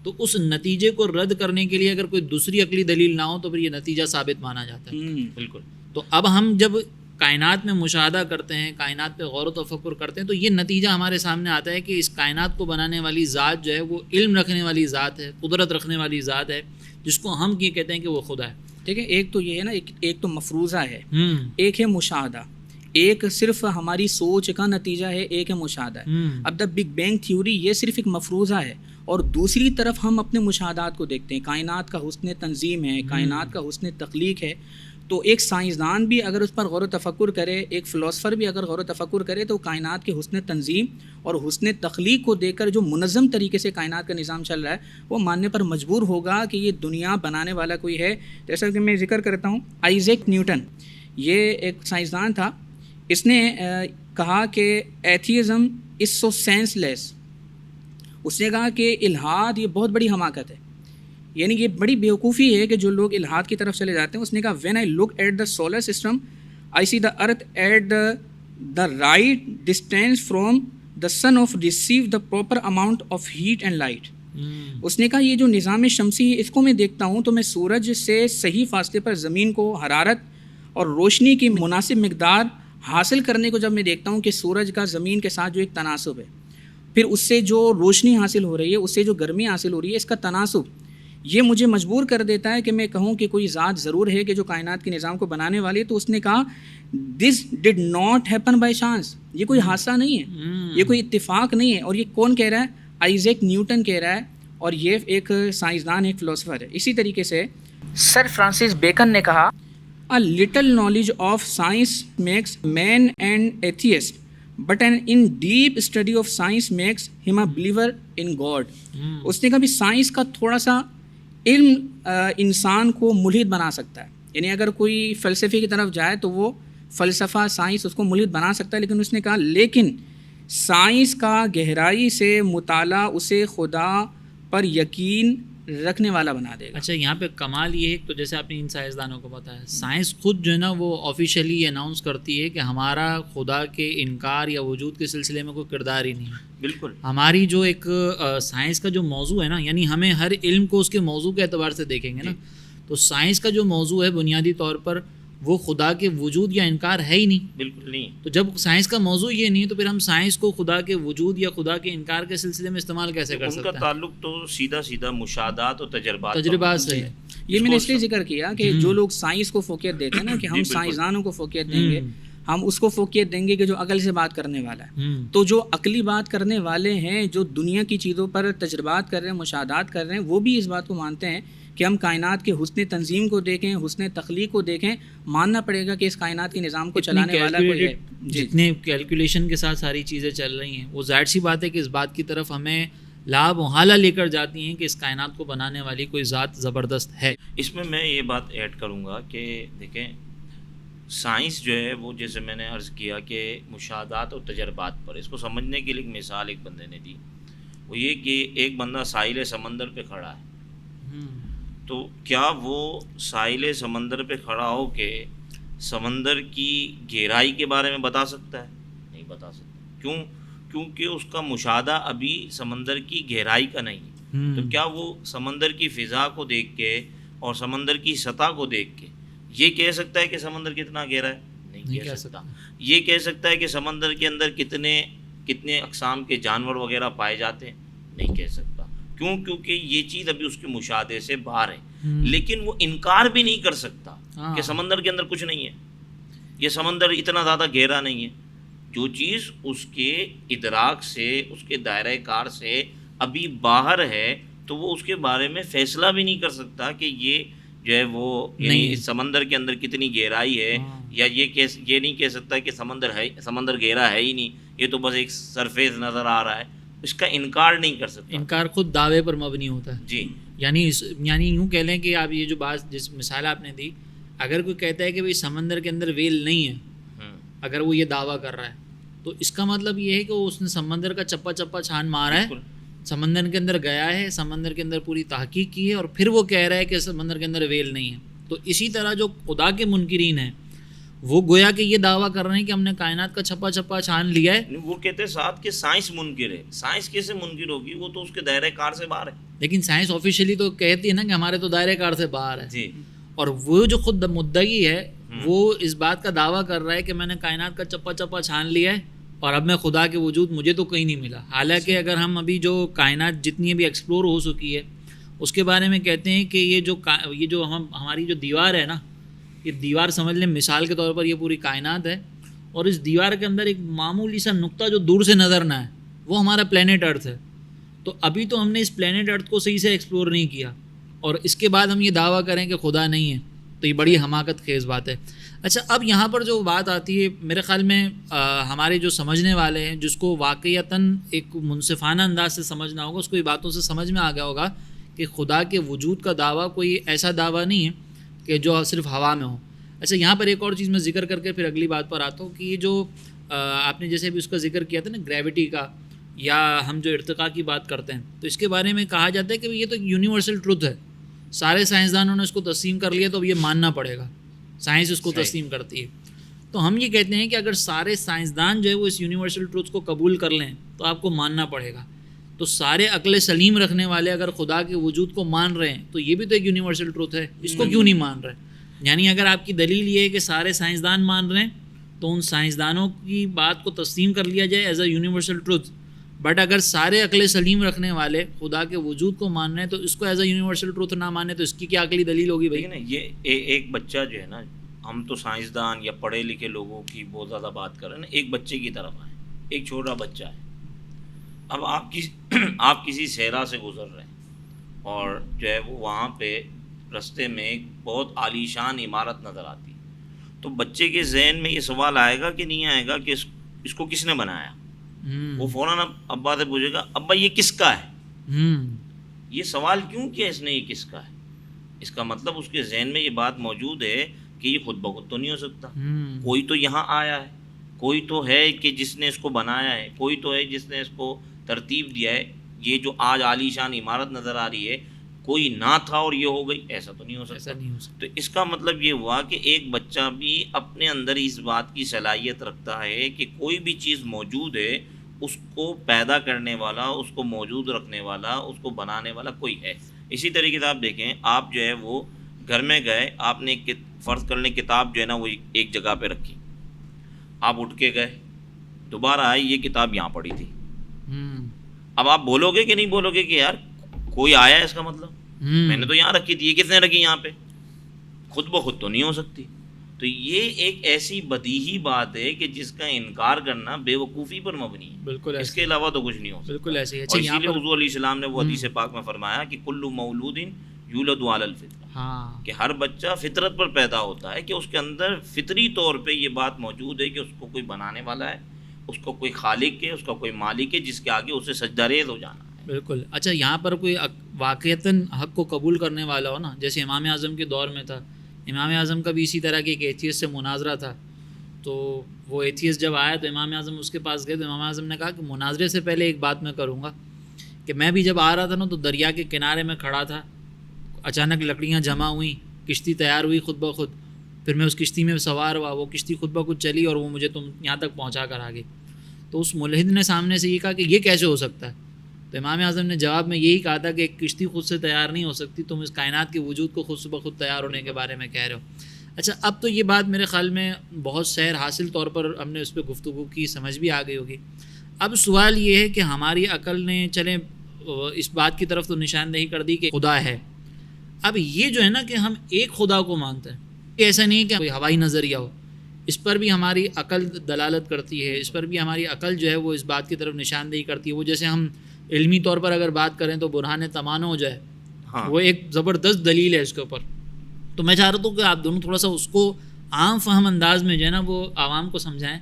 تو اس نتیجے کو رد کرنے کے لیے اگر کوئی دوسری عقلی دلیل نہ ہو تو پھر یہ نتیجہ ثابت مانا جاتا ہے. بالکل. تو اب ہم جب کائنات میں مشاہدہ کرتے ہیں, کائنات پہ غور و تفکر کرتے ہیں, تو یہ نتیجہ ہمارے سامنے آتا ہے کہ اس کائنات کو بنانے والی ذات جو ہے وہ علم رکھنے والی ذات ہے, قدرت رکھنے والی ذات ہے, جس کو ہم یہ کہتے ہیں کہ وہ خدا ہے. ٹھیک ہے, ایک تو یہ ہے نا, ایک تو مفروضہ ہے, ایک ہے مشاہدہ, ایک صرف ہماری سوچ کا نتیجہ ہے, ایک ہے مشاہدہ ہے. اب دا بگ بینگ تھیوری یہ صرف ایک مفروضہ ہے, اور دوسری طرف ہم اپنے مشاہدات کو دیکھتے ہیں. کائنات کا حسن تنظیم ہے, کائنات کا حسن تخلیق ہے. تو ایک سائنسدان بھی اگر اس پر غور و تفکر کرے, ایک فلاسفر بھی اگر غور و تفکر کرے, تو کائنات کے حسن تنظیم اور حسن تخلیق کو دیکھ کر جو منظم طریقے سے کائنات کا نظام چل رہا ہے, وہ ماننے پر مجبور ہوگا کہ یہ دنیا بنانے والا کوئی ہے. جیسا کہ میں ذکر کرتا ہوں, آئیزیک نیوٹن, یہ ایک سائنسدان تھا. اس نے کہا کہ ایتھیزم از سو سینس لیس. اس نے کہا کہ الحاد یہ بہت بڑی حماقت ہے, یعنی یہ بڑی بیوقوفی ہے کہ جو لوگ الحاد کی طرف چلے جاتے ہیں. اس نے کہا when I look at the solar system I see the earth at the right distance from the sun of receive the proper amount of heat and light. اس نے کہا یہ جو نظام شمسی ہے اس کو میں دیکھتا ہوں تو میں سورج سے صحیح فاصلے پر زمین کو حرارت اور روشنی کی مناسب مقدار حاصل کرنے کو جب میں دیکھتا ہوں کہ سورج کا زمین کے ساتھ جو ایک تناسب ہے, پھر اس سے جو روشنی حاصل ہو رہی ہے, اس سے جو گرمی حاصل ہو رہی ہے, اس کا تناسب, یہ مجھے مجبور کر دیتا ہے کہ میں کہوں کہ کوئی ذات ضرور ہے کہ جو کائنات کے نظام کو بنانے والی ہے. تو اس نے کہا this did not happen by chance, یہ کوئی حادثہ نہیں ہے, یہ کوئی اتفاق نہیں ہے. اور یہ کون کہہ رہا ہے؟ آئیزیک نیوٹن کہہ رہا ہے, اور یہ ایک سائنسدان, ایک فلاسفر ہے. اسی طریقے سے سر فرانسس بیکن نے کہا A little knowledge of science makes man an atheist, but an in deep study of science makes him a believer in God. اس نے کہا بھی سائنس کا تھوڑا سا علم انسان کو ملحد بنا سکتا ہے. یعنی اگر کوئی فلسفے کی طرف جائے تو وہ فلسفہ سائنس اس کو ملحد بنا سکتا ہے, لیکن اس نے کہا لیکن سائنس کا گہرائی سے مطالعہ اسے خدا پر یقین رکھنے والا بنا دے گا. اچھا, یہاں پہ کمال یہ ہے تو جیسے آپ نے ان سائنسدانوں کو بتایا, سائنس خود جو ہے نا وہ آفیشیلی اناؤنس کرتی ہے کہ ہمارا خدا کے انکار یا وجود کے سلسلے میں کوئی کردار ہی نہیں ہے. بالکل. ہماری جو ایک سائنس کا جو موضوع ہے نا, یعنی ہمیں ہر علم کو اس کے موضوع کے اعتبار سے دیکھیں گے نا, تو سائنس کا جو موضوع ہے بنیادی طور پر وہ خدا کے وجود یا انکار ہے ہی نہیں. بالکل نہیں. تو جب سائنس کا موضوع یہ نہیں ہے تو پھر ہم سائنس کو خدا کے وجود یا خدا کے انکار کے سلسلے میں استعمال کیسے کر سکتے ہیں؟ ان کا تعلق تو سیدھا مشاہدات اور تجربات سے ہے. یہ میں نے اس لیے ذکر کیا کہ جو لوگ سائنس کو فوقیت دیتے ہیں نا کہ ہم سائنسدانوں کو فوقیت دیں گے, ہم اس کو فوقیت دیں گے کہ جو عقل سے بات کرنے والا ہے. تو جو عقلی بات کرنے والے ہیں، جو دنیا کی چیزوں پر تجربات کر رہے ہیں، مشاہدات کر رہے ہیں، وہ بھی اس بات کو مانتے ہیں کہ ہم کائنات کے حسن تنظیم کو دیکھیں، حسن تخلیق کو دیکھیں. ماننا پڑے گا کہ اس کائنات کے نظام کو چلانے والا کوئی ہے. جتنے کیلکولیشن کے ساتھ ساری چیزیں چل رہی ہیں، وہ ظاہر سی بات ہے کہ اس بات کی طرف ہمیں لا محالہ لے کر جاتی ہیں کہ اس کائنات کو بنانے والی کوئی ذات زبردست ہے. اس میں یہ بات ایڈ کروں گا کہ دیکھیں سائنس جو ہے وہ جیسے میں نے عرض کیا کہ مشاہدات اور تجربات پر، اس کو سمجھنے کے لیے ایک مثال ایک بندے نے دی، وہ یہ کہ ایک بندہ ساحل سمندر پہ کھڑا ہے، تو کیا وہ ساحل سمندر پہ کھڑا ہو کے سمندر کی گہرائی کے بارے میں بتا سکتا ہے؟ نہیں بتا سکتا. کیوں؟ کیونکہ اس کا مشاہدہ ابھی سمندر کی گہرائی کا نہیں ہے. تو کیا وہ سمندر کی فضا کو دیکھ کے اور سمندر کی سطح کو دیکھ کے یہ کہہ سکتا ہے کہ سمندر کتنا گہرا ہے؟ نہیں کہہ سکتا. یہ کہہ سکتا ہے کہ سمندر کے اندر کتنے اقسام کے جانور وغیرہ پائے جاتے ہیں؟ نہیں کہہ سکتا. کیوں؟ کیونکہ یہ چیز ابھی اس کے مشاہدے سے باہر ہے. لیکن وہ انکار بھی نہیں کر سکتا کہ سمندر کے اندر کچھ نہیں ہے، یہ سمندر اتنا زیادہ گہرا نہیں ہے. جو چیز اس کے ادراک سے، اس کے دائرہ کار سے ابھی باہر ہے، تو وہ اس کے بارے میں فیصلہ بھی نہیں کر سکتا کہ یہ جو ہے وہ یعنی سمندر کے اندر کتنی گہرائی ہے، یا یہ نہیں کہہ سکتا کہ سمندر گہرا ہے ہی نہیں، یہ تو بس ایک سرفیس نظر آ رہا ہے. اس کا انکار نہیں کر سکتا. انکار خود دعوے پر مبنی ہوتا ہے. جی، یعنی یوں کہہ لیں کہ آپ یہ جو بات جس مثال آپ نے دی، اگر کوئی کہتا ہے کہ بھئی سمندر کے اندر ویل نہیں ہے، اگر وہ یہ دعویٰ کر رہا ہے، تو اس کا مطلب یہ ہے کہ اس نے سمندر کا چپا چپا چھان مارا ہے، سمندر کے اندر گیا ہے، سمندر کے اندر پوری تحقیق کی ہے، اور پھر وہ کہہ رہا ہے کہ سمندر کے اندر ویل نہیں ہے. تو اسی طرح جو خدا کے منکرین ہیں وہ گویا کہ یہ دعویٰ کر رہے ہیں کہ ہم نے کائنات کا چھپا چھپا چھان لیا ہے. وہ کہتے ہیں ساتھ کہ سائنس منکر ہے. سائنس کیسے منکر ہوگی؟ وہ تو اس کے دائرہ کار سے باہر ہے. لیکن سائنس آفیشیلی تو کہتی ہے نا کہ ہمارے تو دائرہ کار سے باہر ہے. جی. اور وہ جو خود مدعی ہے وہ اس بات کا دعویٰ کر رہا ہے کہ میں نے کائنات کا چپا چپا چھان لیا ہے اور اب میں خدا کے وجود مجھے تو کہیں نہیں ملا. حالانکہ اگر ہم ابھی جو کائنات جتنی ابھی ایکسپلور ہو چکی ہے اس کے بارے میں کہتے ہیں کہ یہ جو ہماری جو دیوار ہے نا، یہ دیوار سمجھ لیں مثال کے طور پر یہ پوری کائنات ہے، اور اس دیوار کے اندر ایک معمولی سا نقطہ جو دور سے نظر نہ ہے وہ ہمارا پلینٹ ارتھ ہے. تو ابھی تو ہم نے اس پلینٹ ارتھ کو صحیح سے ایکسپلور نہیں کیا، اور اس کے بعد ہم یہ دعویٰ کریں کہ خدا نہیں ہے، تو یہ بڑی حماقت خیز بات ہے. اچھا، اب یہاں پر جو بات آتی ہے میرے خیال میں ہمارے جو سمجھنے والے ہیں، جس کو واقعتاً ایک منصفانہ انداز سے سمجھنا ہوگا، اس کو یہ باتوں سے سمجھ میں آ گیا ہوگا کہ خدا کے وجود کا دعویٰ کوئی ایسا دعویٰ نہیں ہے کہ جو صرف ہوا میں ہو. اچھا، یہاں پر ایک اور چیز میں ذکر کر کے پھر اگلی بات پر آتا ہوں کہ یہ جو آپ نے جیسے بھی اس کا ذکر کیا تھا نا، گریوٹی کا، یا ہم جو ارتقاء کی بات کرتے ہیں، تو اس کے بارے میں کہا جاتا ہے کہ یہ تو یونیورسل ٹروتھ ہے، سارے سائنسدانوں نے اس کو تسلیم کر لیا تو اب یہ ماننا پڑے گا، سائنس اس کو تسلیم کرتی ہے. تو ہم یہ کہتے ہیں کہ اگر سارے سائنسدان جو ہے وہ اس یونیورسل ٹروتھ کو قبول کر لیں تو آپ کو ماننا پڑے گا. تو سارے عقل سلیم رکھنے والے اگر خدا کے وجود کو مان رہے ہیں تو یہ بھی تو ایک یونیورسل ٹروتھ ہے، اس کو کیوں نہیں مان رہے؟ یعنی اگر آپ کی دلیل یہ ہے کہ سارے سائنسدان مان رہے ہیں تو ان سائنسدانوں کی بات کو تسلیم کر لیا جائے as a universal truth. But اگر سارے عقل سلیم رکھنے والے خدا کے وجود کو مان رہے ہیں تو اس کو ایز اے یونیورسل ٹروتھ نہ مانے تو اس کی کیا عقلی دلیل ہوگی بھائی؟ یہ ایک بچہ جو ہے نا، ہم تو سائنسدان یا پڑھے لکھے لوگوں کی بہت زیادہ بات کر رہے ہیں نا، ایک بچے کی طرف آئے، ایک چھوٹا بچہ ہے. اب آپ کسی صحرا سے گزر رہے ہیں اور جو ہے وہ وہاں پہ رستے میں ایک بہت عالیشان عمارت نظر آتی، تو بچے کے ذہن میں یہ سوال آئے گا کہ نہیں آئے گا کہ اس کو کس نے بنایا؟ وہ فوراً ابا سے پوچھے گا، ابا یہ کس کا ہے؟ یہ سوال کیوں کیا اس نے، یہ کس کا ہے؟ اس کا مطلب اس کے ذہن میں یہ بات موجود ہے کہ یہ خود بخود تو نہیں ہو سکتا، کوئی تو یہاں آیا ہے، کوئی تو ہے کہ جس نے اس کو بنایا ہے، کوئی تو ہے جس نے اس کو ترتیب دیا ہے. یہ جو آج عالیشان عمارت نظر آ رہی ہے، کوئی نہ تھا اور یہ ہو گئی، ایسا تو نہیں ہو سکتا. تو اس کا مطلب یہ ہوا کہ ایک بچہ بھی اپنے اندر اس بات کی صلاحیت رکھتا ہے کہ کوئی بھی چیز موجود ہے، اس کو پیدا کرنے والا، اس کو موجود رکھنے والا، اس کو بنانے والا کوئی ہے. اسی طریقے سے آپ دیکھیں، آپ جو ہے وہ گھر میں گئے، آپ نے فرض کر لیں کتاب جو ہے نا وہ ایک جگہ پہ رکھی، آپ اٹھ کے گئے، دوبارہ آئے، یہ کتاب یہاں پڑی تھی. اب آپ بولو گے کہ نہیں بولو گے کہ یار کوئی آیا ہے، اس کا مطلب میں نے تو یہاں رکھی تھی، یہ کس نے رکھی یہاں پہ؟ خود بخود تو نہیں ہو سکتی. تو یہ ایک ایسی بدیہی بات ہے کہ جس کا انکار کرنا بے وقوفی پر مبنی ہے، بالکل اس کے علاوہ تو کچھ نہیں ہو سکتا. بالکل ایسے ہی. اور اچھا اسی یہاں لیے پر حضور علیہ السلام نے وہ حدیث پاک میں فرمایا کہ کل مولود یولد علی الفطرہ، ہاں کہ ہر بچہ فطرت پر پیدا ہوتا ہے، کہ اس کے اندر فطری طور پہ یہ بات موجود ہے کہ اس کو کوئی بنانے والا ہے، اس کو کوئی خالق ہے، اس کا کوئی مالک ہے جس کے آگے اسے سجدہ ریز ہو جانا ہے. بالکل. اچھا یہاں پر کوئی واقعتاً حق کو قبول کرنے والا ہو نا، جیسے امام اعظم کے دور میں تھا، امام اعظم کا بھی اسی طرح کے ایک ایتھیسٹ سے مناظرہ تھا. تو وہ ایتھیسٹ جب آیا تو امام اعظم اس کے پاس گئے تو امام اعظم نے کہا کہ مناظرے سے پہلے ایک بات میں کروں گا کہ میں بھی جب آ رہا تھا نا تو دریا کے کنارے میں کھڑا تھا، اچانک لکڑیاں جمع ہوئیں، کشتی تیار ہوئی خود بخود، پھر میں اس کشتی میں سوار ہوا، وہ کشتی خود بخود چلی اور وہ مجھے تم یہاں تک پہنچا کر آ گئی. تو اس ملحد نے سامنے سے یہ کہا کہ یہ کیسے ہو سکتا ہے؟ تو امام اعظم نے جواب میں یہی کہا تھا کہ ایک کشتی خود سے تیار نہیں ہو سکتی، تم اس کائنات کے وجود کو خود بخود تیار ہونے کے بارے میں کہہ رہے ہو. اچھا اب تو یہ بات میرے خیال میں بہت سیر حاصل طور پر ہم نے اس پہ گفتگو کی، سمجھ بھی آ گئی ہوگی. اب سوال یہ ہے کہ ہماری عقل نے چلیں اس بات کی طرف تو نشاندہی کر دی کہ خدا ہے. اب یہ جو ہے نا کہ ہم ایک خدا کو مانتے ہیں، ایسا نہیں کہ کوئی ہوائی نظریہ ہو، اس پر بھی ہماری عقل دلالت کرتی ہے، اس پر بھی ہماری عقل جو ہے وہ اس بات کی طرف نشاندہی کرتی ہے. وہ جیسے ہم علمی طور پر اگر بات کریں تو برہان تمانو جو ہے وہ ایک زبردست دلیل ہے اس کے اوپر. تو میں چاہ رہا ہوں کہ آپ دونوں تھوڑا سا اس کو عام فہم انداز میں جو ہے نا وہ عوام کو سمجھائیں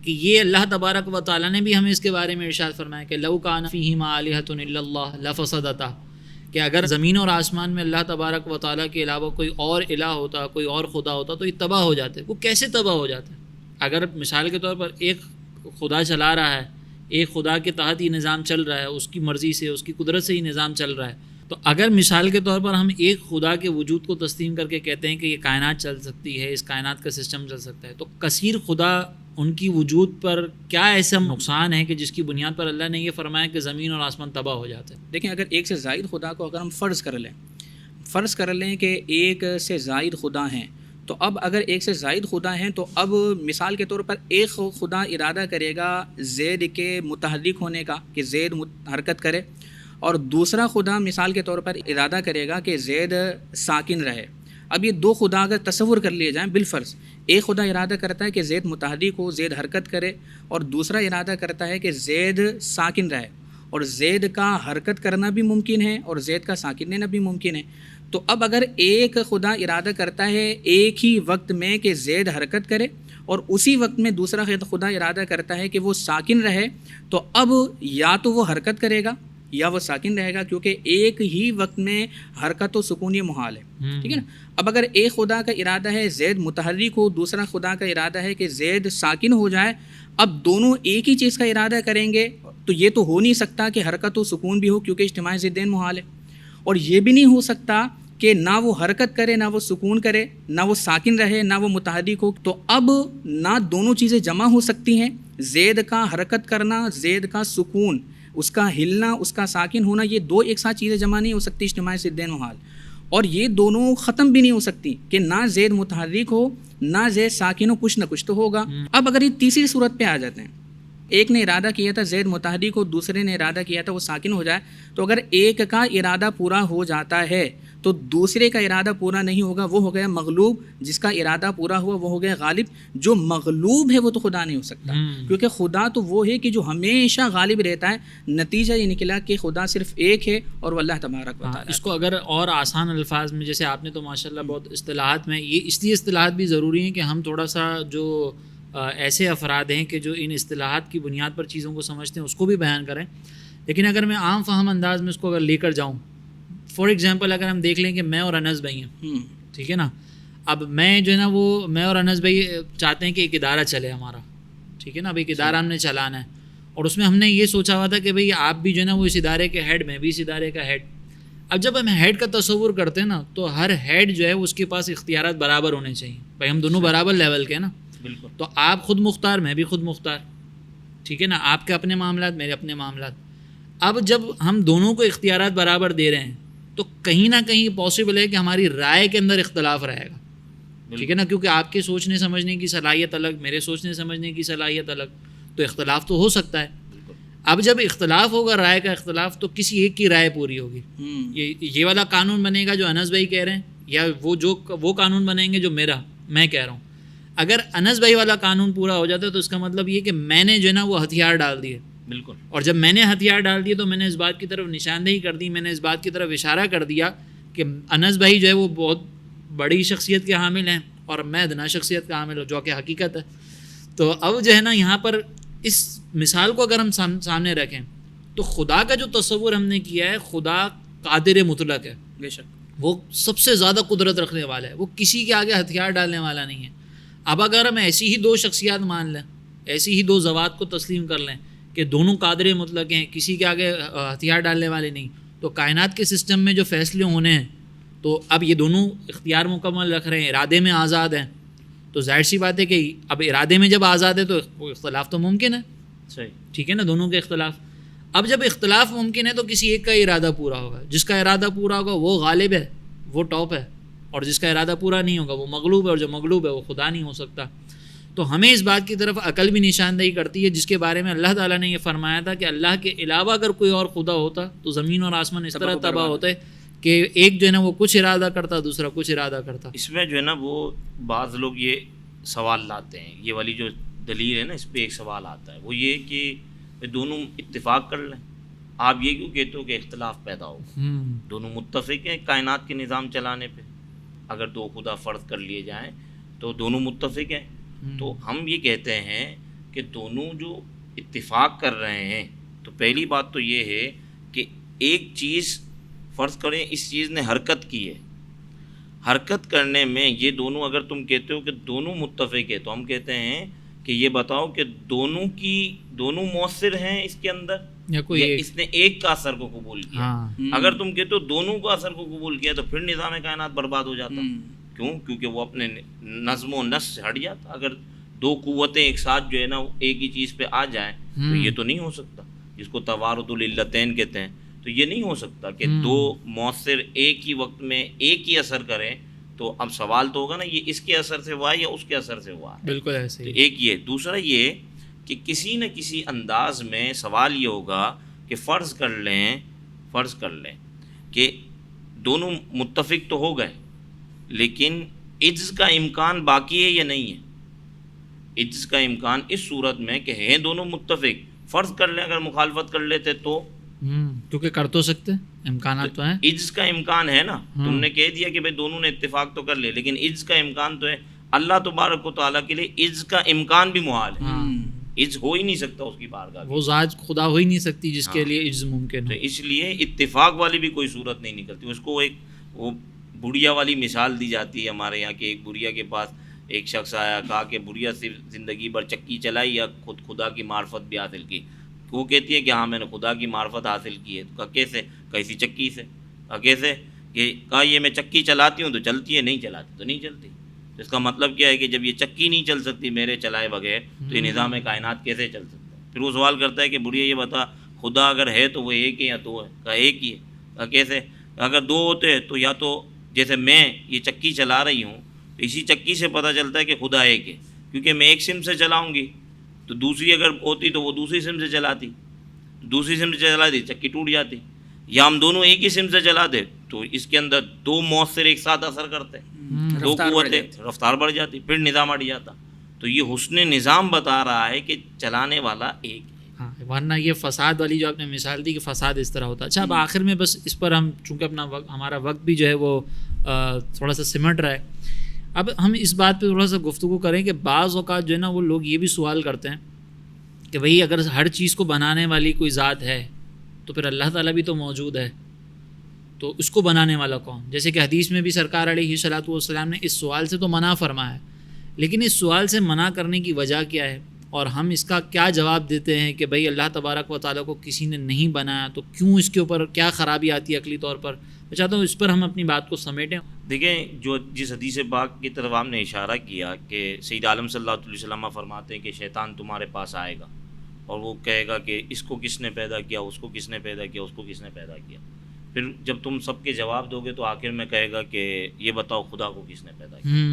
کہ یہ اللہ تبارک و تعالیٰ نے بھی ہمیں اس کے بارے میں ارشاد فرمایا کہ لو کان فیہما آلہۃ الا اللہ لفسدتا، کہ اگر زمین اور آسمان میں اللہ تبارک و تعالیٰ کے علاوہ کوئی اور الہ ہوتا، کوئی اور خدا ہوتا تو یہ تباہ ہو جاتے. وہ کیسے تباہ ہو جاتے؟ اگر مثال کے طور پر ایک خدا چلا رہا ہے، ایک خدا کے تحت ہی نظام چل رہا ہے، اس کی مرضی سے، اس کی قدرت سے ہی نظام چل رہا ہے، تو اگر مثال کے طور پر ہم ایک خدا کے وجود کو تسلیم کر کے کہتے ہیں کہ یہ کائنات چل سکتی ہے، اس کائنات کا سسٹم چل سکتا ہے، تو کثیر خدا ان کی وجود پر کیا ایسا نقصان ہے کہ جس کی بنیاد پر اللہ نے یہ فرمایا کہ زمین اور آسمان تباہ ہو جاتے ہیں؟ دیکھیں اگر ایک سے زائد خدا کو اگر ہم فرض کر لیں کہ ایک سے زائد خدا ہیں، تو اب اگر ایک سے زائد خدا ہیں تو اب مثال کے طور پر ایک خدا ارادہ کرے گا زید کے متحرک ہونے کا کہ زید حرکت کرے، اور دوسرا خدا مثال کے طور پر ارادہ کرے گا کہ زید ساکن رہے. اب یہ دو خدا اگر تصور کر لیے جائیں بالفرض، ایک خدا ارادہ کرتا ہے کہ زید متحرک ہو، زید حرکت کرے، اور دوسرا ارادہ کرتا ہے کہ زید ساکن رہے، اور زید کا حرکت کرنا بھی ممکن ہے اور زید کا ساکن رہنا بھی ممکن ہے. تو اب اگر ایک خدا ارادہ کرتا ہے ایک ہی وقت میں کہ زید حرکت کرے اور اسی وقت میں دوسرا خدا ارادہ کرتا ہے کہ وہ ساکن رہے، تو اب یا تو وہ حرکت کرے گا یا وہ ساکن رہے گا، کیونکہ ایک ہی وقت میں حرکت و سکون یہ محال ہے. ٹھیک ہے نا. اب اگر ایک خدا کا ارادہ ہے زید متحرک ہو، دوسرا خدا کا ارادہ ہے کہ زید ساکن ہو جائے، اب دونوں ایک ہی چیز کا ارادہ کریں گے تو یہ تو ہو نہیں سکتا کہ حرکت و سکون بھی ہو، کیونکہ اجتماع ضدین محال ہے. اور یہ بھی نہیں ہو سکتا کہ نہ وہ حرکت کرے، نہ وہ سکون کرے، نہ وہ ساکن رہے، نہ وہ متحرک ہو. تو اب نہ دونوں چیزیں جمع ہو سکتی ہیں، زید کا حرکت کرنا، زید کا سکون، اس کا ہلنا، اس کا ساکن ہونا، یہ دو ایک ساتھ چیزیں جمع نہیں ہو سکتی، اجتماع ضدین محال. اور یہ دونوں ختم بھی نہیں ہو سکتی کہ نہ زید متحرک ہو نہ زید ساکن ہو، کچھ نہ کچھ تو ہوگا. اب اگر یہ تیسری صورت پہ آ جاتے ہیں، ایک نے ارادہ کیا تھا زید متحرک ہو، دوسرے نے ارادہ کیا تھا وہ ساکن ہو جائے، تو اگر ایک کا ارادہ پورا ہو جاتا ہے تو دوسرے کا ارادہ پورا نہیں ہوگا، وہ ہو گیا مغلوب. جس کا ارادہ پورا ہوا وہ ہو گیا غالب. جو مغلوب ہے وہ تو خدا نہیں ہو سکتا، کیونکہ خدا تو وہ ہے کہ جو ہمیشہ غالب رہتا ہے. نتیجہ یہ نکلا کہ خدا صرف ایک ہے اور وہ اللہ تبارک و تعالیٰ. اس کو اگر اور آسان الفاظ میں، جیسے آپ نے تو ماشاءاللہ بہت اصطلاحات میں، یہ اس لیے اصطلاحات بھی ضروری ہیں کہ ہم تھوڑا سا جو ایسے افراد ہیں کہ جو ان اصطلاحات کی بنیاد پر چیزوں کو سمجھتے ہیں اس کو بھی بیان کریں. لیکن اگر میں عام فہم انداز میں اس کو اگر لے کر جاؤں، فار ایگزامپل اگر ہم دیکھ لیں کہ میں اور انس بھائی ہیں، ٹھیک ہے نا. اب میں جو ہے نا وہ میں اور انس بھائی چاہتے ہیں کہ ایک ادارہ چلے ہمارا، ٹھیک ہے نا. اب ایک ادارہ ہم نے چلانا ہے اور اس میں ہم نے یہ سوچا ہوا تھا کہ بھئی آپ بھی جو ہے نا وہ اس ادارے کے ہیڈ، میں بھی اس ادارے کا ہیڈ. اب جب ہم ہیڈ کا تصور کرتے ہیں نا تو ہر ہیڈ جو ہے اس کے پاس اختیارات برابر ہونے چاہیے. بھائی ہم دونوں برابر لیول کے ہیں نا، بالکل. تو آپ خود مختار، میں بھی خود مختار، ٹھیک ہے نا. آپ کے اپنے معاملات، میرے اپنے معاملات. اب جب ہم دونوں کو اختیارات برابر دے رہے ہیں تو کہیں نہ کہیں پاسبل ہے کہ ہماری رائے کے اندر اختلاف رہے گا، ٹھیک ہے نا. کیونکہ آپ کے سوچنے سمجھنے کی صلاحیت الگ، میرے سوچنے سمجھنے کی صلاحیت الگ، تو اختلاف تو ہو سکتا ہے. اب جب اختلاف ہوگا، رائے کا اختلاف، تو کسی ایک کی رائے پوری ہوگی. یہ والا قانون بنے گا جو انس بھائی کہہ رہے ہیں، یا وہ قانون بنیں گے جو میں کہہ رہا ہوں. اگر انس بھائی والا قانون پورا ہو جاتا ہے تو اس کا مطلب یہ کہ میں نے جو ہے نا وہ ہتھیار ڈال دیے. بالکل. اور جب میں نے ہتھیار ڈال دیے تو میں نے اس بات کی طرف نشاندہی کر دی, میں نے اس بات کی طرف اشارہ کر دیا کہ انس بھائی جو ہے وہ بہت بڑی شخصیت کے حامل ہیں اور میں ادنا شخصیت کا حامل ہوں, جو کہ حقیقت ہے. تو اب جو ہے نا یہاں پر اس مثال کو اگر ہم سامنے رکھیں تو خدا کا جو تصور ہم نے کیا ہے, خدا قادر مطلق ہے, بے شک وہ سب سے زیادہ قدرت رکھنے والا ہے, وہ کسی کے آگے ہتھیار ڈالنے والا نہیں ہے. اب اگر ہم ایسی ہی دو شخصیات مان لیں, ایسی ہی دو ذوات کو تسلیم کر لیں کہ دونوں قادر مطلق ہیں, کسی کے آگے ہتھیار ڈالنے والے نہیں, تو کائنات کے سسٹم میں جو فیصلے ہونے ہیں تو اب یہ دونوں اختیار مکمل رکھ رہے ہیں, ارادے میں آزاد ہیں, تو ظاہر سی بات ہے کہ اب ارادے میں جب آزاد ہے تو وہ اختلاف تو ممکن ہے. صحیح. ٹھیک ہے نا, دونوں کے اختلاف. اب جب اختلاف ممکن ہے تو کسی ایک کا ارادہ پورا ہوگا, جس کا ارادہ پورا ہوگا وہ غالب ہے, وہ ٹاپ ہے, اور جس کا ارادہ پورا نہیں ہوگا وہ مغلوب ہے, اور جو مغلوب ہے وہ خدا نہیں ہو سکتا. تو ہمیں اس بات کی طرف عقل بھی نشاندہی کرتی ہے, جس کے بارے میں اللہ تعالیٰ نے یہ فرمایا تھا کہ اللہ کے علاوہ اگر کوئی اور خدا ہوتا تو زمین اور آسمان اس طرح تباہ ہوتے کہ ایک جو ہے نا وہ کچھ ارادہ کرتا, دوسرا کچھ ارادہ کرتا. اس میں جو ہے نا وہ بعض لوگ یہ سوال لاتے ہیں, یہ والی جو دلیل ہے نا اس پہ ایک سوال آتا ہے, وہ یہ کہ دونوں اتفاق کر لیں. آپ یہ کیوں کہتے ہو کہ اختلاف پیدا ہوگا؟ دونوں متفق ہیں کائنات کے نظام چلانے پہ. اگر دو خدا فرض کر لیے جائیں تو دونوں متفق ہیں. تو ہم یہ کہتے ہیں کہ دونوں جو اتفاق کر رہے ہیں, تو پہلی بات تو یہ ہے کہ ایک چیز فرض کریں اس چیز نے حرکت کی ہے, حرکت کرنے میں یہ دونوں, اگر تم کہتے ہو کہ دونوں متفق ہے تو ہم کہتے ہیں کہ یہ بتاؤ کہ دونوں مؤثر ہیں اس کے اندر, یا اس نے ایک کا اثر کو قبول کیا. اگر تم کہتے ہو دونوں کا اثر کو قبول کیا تو پھر نظام کائنات برباد ہو جاتا. کیوں؟ کیونکہ وہ اپنے نظم و نسق سے ہٹ جاتا. اگر دو قوتیں ایک ساتھ جو ہے نا ایک ہی چیز پہ آ جائیں تو یہ تو نہیں ہو سکتا, جس کو توارد العلتین کہتے ہیں. تو یہ نہیں ہو سکتا کہ دو مؤثر ایک ہی وقت میں ایک ہی اثر کریں. تو اب سوال تو ہوگا نا یہ اس کے اثر سے ہوا ہے یا اس کے اثر سے ہوا ہے. بالکل ایسے ہی. ایک یہ. دوسرا یہ کہ کسی نہ کسی انداز میں سوال یہ ہوگا کہ فرض کر لیں کہ دونوں متفق تو ہو گئے, لیکن عجز کا امکان باقی ہے یا نہیں ہے. عجز کا امکان اس صورت میں کہ ہیں دونوں متفق, فرض کر لیں اگر مخالفت کر لیتے تو, کیونکہ کر تو سکتے, امکانات تو ہیں. عجز کا امکان ہے نا. تم نے کہہ دیا کہ بھائی دونوں نے اتفاق تو کر لیا, لیکن عجز کا امکان تو ہے. اللہ تبارک و تعالیٰ کے لیے عجز کا امکان بھی محال ہے. عجز ہو ہی نہیں سکتا اس کی بارگاہ, وہ ذات خدا ہو ہی نہیں سکتی جس کے لیے عجز ممکن ہے. اس لیے اتفاق والی بھی کوئی صورت نہیں نکلتی. اس کو ایک وہ بڑھیا والی مثال دی جاتی ہے ہمارے یہاں کہ ایک بڑھیا کے پاس ایک شخص آیا, کہا کہ بڑھیا صرف زندگی بھر چکی چلائی یا خدا کی معرفت بھی حاصل کی. وہ کہتی ہے کہ ہاں میں نے خدا کی معرفت حاصل کی ہے. تو کہا کیسے؟ کیسی چکی سے. کہا کیسے؟ کہ کہا یہ میں چکی چلاتی ہوں تو چلتی ہے, نہیں چلاتی تو نہیں چلتی. تو اس کا مطلب کیا ہے کہ جب یہ چکی نہیں چل سکتی میرے چلائے بغیر تو یہ نظام کائنات کیسے چل سکتا ہے؟ پھر وہ سوال کرتا ہے کہ بڑھیا یہ بتا خدا اگر ہے تو وہ ایک ہے یا دو ہے؟ کہا ایک ہی ہے. کہا کیسے؟ اگر دو ہوتے ہیں تو یا تو جیسے میں یہ چکی چلا رہی ہوں تو اسی چکی سے پتہ چلتا ہے کہ خدا ایک ہے, کیونکہ میں ایک سم سے چلاؤں گی تو دوسری اگر ہوتی تو وہ دوسری سم سے چلاتی, دوسری سم سے چلاتی چکی ٹوٹ جاتی. یا ہم دونوں ایک ہی سم سے چلاتے تو اس کے اندر دو مؤثر ایک ساتھ اثر کرتے, دو قوتیں, رفتار بڑھ جاتی, پھر نظام ہٹ جاتا. تو یہ حسن نظام بتا رہا ہے کہ چلانے والا ایک ہے. ہاں, ورنہ یہ فساد والی جو آپ نے مثال دی کہ فساد اس طرح ہوتا. اچھا, اب آخر میں بس اس پر ہم چونکہ ہمارا وقت بھی جو ہے وہ تھوڑا سا سمٹ رہا ہے, اب ہم اس بات پہ تھوڑا سا گفتگو کریں کہ بعض اوقات جو ہے نا وہ لوگ یہ بھی سوال کرتے ہیں کہ بھئی اگر ہر چیز کو بنانے والی کوئی ذات ہے تو پھر اللہ تعالیٰ بھی تو موجود ہے, تو اس کو بنانے والا کون؟ جیسے کہ حدیث میں بھی سرکار علیہ الصلوۃ والسلام نے اس سوال سے تو منع فرمایا, لیکن اس سوال سے منع کرنے کی وجہ کیا ہے اور ہم اس کا کیا جواب دیتے ہیں کہ بھئی اللہ تبارک و تعالیٰ کو کسی نے نہیں بنایا تو کیوں اس کے اوپر کیا خرابی آتی ہے عقلی طور پر. میں چاہتا ہوں اس پر ہم اپنی بات کو سمیٹیں. دیکھیں, جو جس حدیث پاک کی طرف آپ نے اشارہ کیا کہ سید عالم صلی اللہ علیہ وسلم فرماتے ہیں کہ شیطان تمہارے پاس آئے گا اور وہ کہے گا کہ اس کو کس نے پیدا کیا, اس کو کس نے پیدا کیا, اس کو کس نے پیدا کیا. پھر جب تم سب کے جواب دو گے تو آخر میں کہے گا کہ یہ بتاؤ خدا کو کس نے پیدا کیا.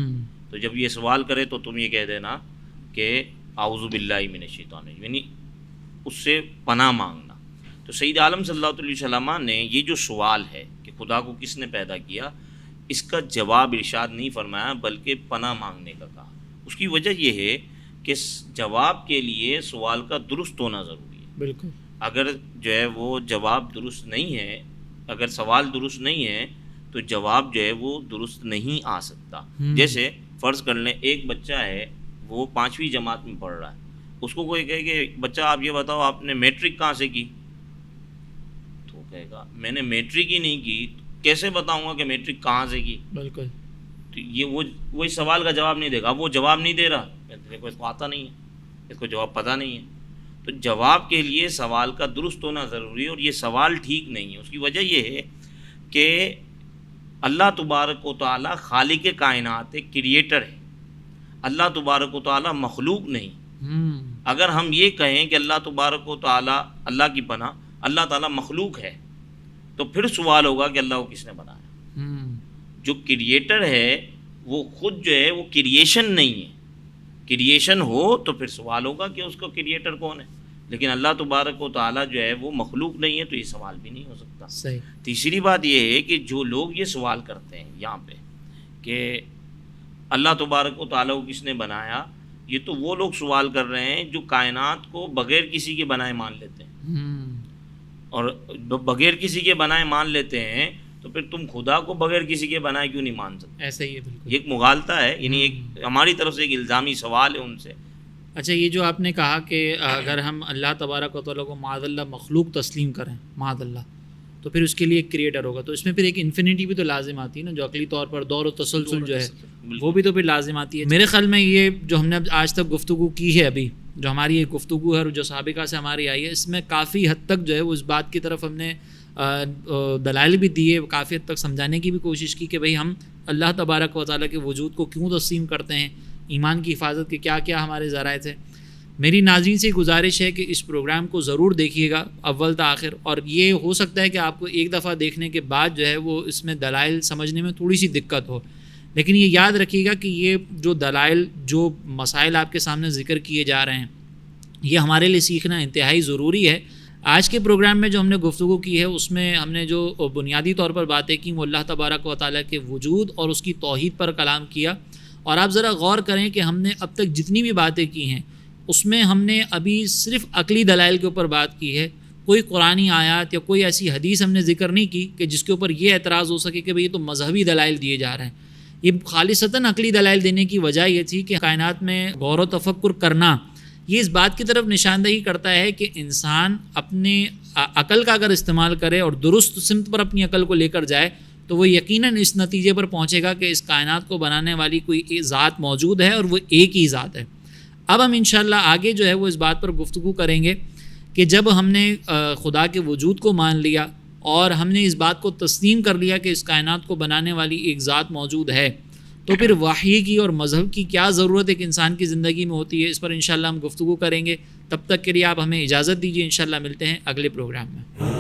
تو جب یہ سوال کرے تو تم یہ کہہ دینا کہ اعوذ باللہ من الشیطان, یعنی اس سے پناہ مانگنا. تو سید عالم صلی اللہ علیہ وسلم نے یہ جو سوال ہے کہ خدا کو کس نے پیدا کیا, اس کا جواب ارشاد نہیں فرمایا بلکہ پناہ مانگنے کا کہا. اس کی وجہ یہ ہے کہ جواب کے لیے سوال کا درست ہونا ضروری ہے. بالکل. اگر جو ہے وہ جواب درست نہیں ہے، اگر سوال درست نہیں ہے تو جواب جو ہے وہ درست نہیں آ سکتا. جیسے فرض کر لیں ایک بچہ ہے وہ 5ویں جماعت میں پڑھ رہا ہے، اس کو کوئی کہے کہ بچہ آپ یہ بتاؤ آپ نے میٹرک کہاں سے کی، تو کہے گا میں نے میٹرک ہی نہیں کی، کیسے بتاؤں گا کہ میٹرک کہاں سے کی. بالکل. تو یہ وہ اس سوال کا جواب نہیں دے گا. وہ جواب نہیں دے رہا، دیکھو اس کو آتا نہیں ہے، اس کو جواب پتہ نہیں ہے. تو جواب کے لیے سوال کا درست ہونا ضروری ہے، اور یہ سوال ٹھیک نہیں ہے. اس کی وجہ یہ ہے کہ اللہ تبارک و تعالیٰ خالق کائنات ہے، کریٹر ہے. اللہ تبارک و تعالیٰ مخلوق نہیں. اگر ہم یہ کہیں کہ اللہ تبارک و تعالیٰ، اللہ کی پناہ، اللہ تعالیٰ مخلوق ہے، تو پھر سوال ہوگا کہ اللہ کو کس نے بنایا. جو کریٹر ہے وہ خود جو ہے وہ کریشن نہیں ہے. کریشن ہو تو پھر سوال ہوگا کہ اس کو کریٹر کون ہے، لیکن اللہ تبارک و تعالیٰ جو ہے وہ مخلوق نہیں ہے، تو یہ سوال بھی نہیں ہو سکتا. صحیح. تیسری بات یہ ہے کہ جو لوگ یہ سوال کرتے ہیں یہاں پہ کہ اللہ تبارک و تعالیٰ کو کس نے بنایا، یہ تو وہ لوگ سوال کر رہے ہیں جو کائنات کو بغیر کسی کے بنائے مان لیتے ہیں. اور بغیر کسی کے بنائے مان لیتے ہیں تو پھر تم خدا کو بغیر کسی کے بنائے کیوں نہیں مان سکتے؟ ایسا ہی ہے. بالکل. یہ ایک مغالطہ ہے، یعنی ایک ہماری طرف سے ایک الزامی سوال ہے ان سے. اچھا، یہ جو آپ نے کہا کہ اگر ہم اللہ تبارک و تعالیٰ کو معاذ اللہ مخلوق تسلیم کریں، معاذ اللہ، تو پھر اس کے لیے ایک کریٹر ہوگا، تو اس میں پھر ایک انفینٹی بھی تو لازم آتی ہے نا، جو عقلی طور پر دور و تسلسل جو ہے وہ بھی تو پھر لازم آتی ہے. میرے خیال میں یہ جو ہم نے آج تک گفتگو کی ہے، ابھی جو ہماری یہ گفتگو ہے اور جو سابقہ سے ہماری آئی ہے، اس میں کافی حد تک جو ہے وہ اس بات کی طرف ہم نے دلائل بھی دیے، کافی حد تک سمجھانے کی بھی کوشش کی کہ بھئی ہم اللہ تبارک و تعالیٰ کے وجود کو کیوں تسلیم کرتے ہیں، ایمان کی حفاظت کے کیا کیا ہمارے ذرائع تھے. میری ناظرین سے گزارش ہے کہ اس پروگرام کو ضرور دیکھیے گا اول تا آخر، اور یہ ہو سکتا ہے کہ آپ کو ایک دفعہ دیکھنے کے بعد جو ہے وہ اس میں دلائل سمجھنے میں تھوڑی سی دقت ہو، لیکن یہ یاد رکھیے گا کہ یہ جو دلائل، جو مسائل آپ کے سامنے ذکر کیے جا رہے ہیں، یہ ہمارے لیے سیکھنا انتہائی ضروری ہے. آج کے پروگرام میں جو ہم نے گفتگو کی ہے اس میں ہم نے جو بنیادی طور پر باتیں کی وہ اللہ تبارک و تعالیٰ کے وجود اور اس کی توحید پر کلام کیا. اور آپ ذرا غور کریں کہ ہم نے اب تک جتنی بھی باتیں کی ہیں اس میں ہم نے ابھی صرف عقلی دلائل کے اوپر بات کی ہے. کوئی قرآنی آیات یا کوئی ایسی حدیث ہم نے ذکر نہیں کی کہ جس کے اوپر یہ اعتراض ہو سکے کہ بھئی یہ تو مذہبی دلائل دیے جا رہے ہیں. یہ خالصتاً عقلی دلائل دینے کی وجہ یہ تھی کہ کائنات میں غور و تفکر کرنا یہ اس بات کی طرف نشاندہی کرتا ہے کہ انسان اپنے عقل کا اگر استعمال کرے اور درست سمت پر اپنی عقل کو لے کر جائے تو وہ یقیناً اس نتیجے پر پہنچے گا کہ اس کائنات کو بنانے والی کوئی ذات موجود ہے اور وہ ایک ہی ذات ہے. اب ہم انشاءاللہ آگے جو ہے وہ اس بات پر گفتگو کریں گے کہ جب ہم نے خدا کے وجود کو مان لیا اور ہم نے اس بات کو تسلیم کر لیا کہ اس کائنات کو بنانے والی ایک ذات موجود ہے، تو پھر وحی کی اور مذہب کی کیا ضرورت ایک انسان کی زندگی میں ہوتی ہے. اس پر انشاءاللہ ہم گفتگو کریں گے. تب تک کے لیے آپ ہمیں اجازت دیجیے، انشاءاللہ ملتے ہیں اگلے پروگرام میں.